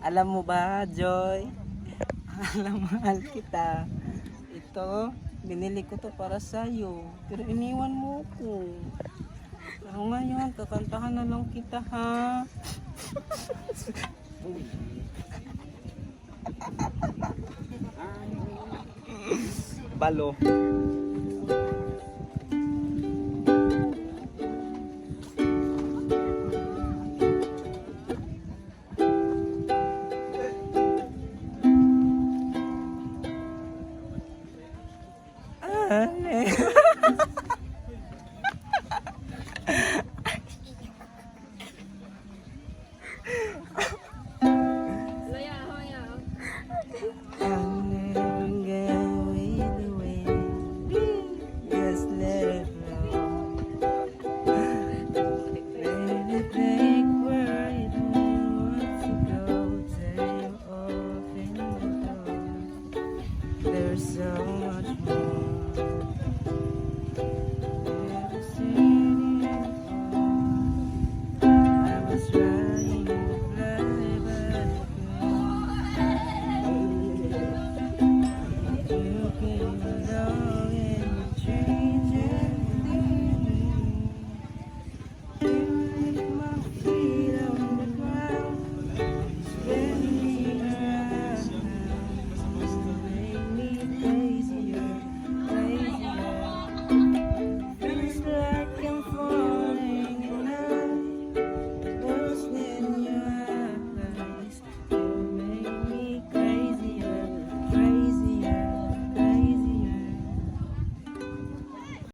Alam mo ba, Joy? Alam, mahal kita. Ito, binili ko to para sa'yo. Pero iniwan mo ko. Pero ngayon, kakantahan na lang kita, ha? Balo.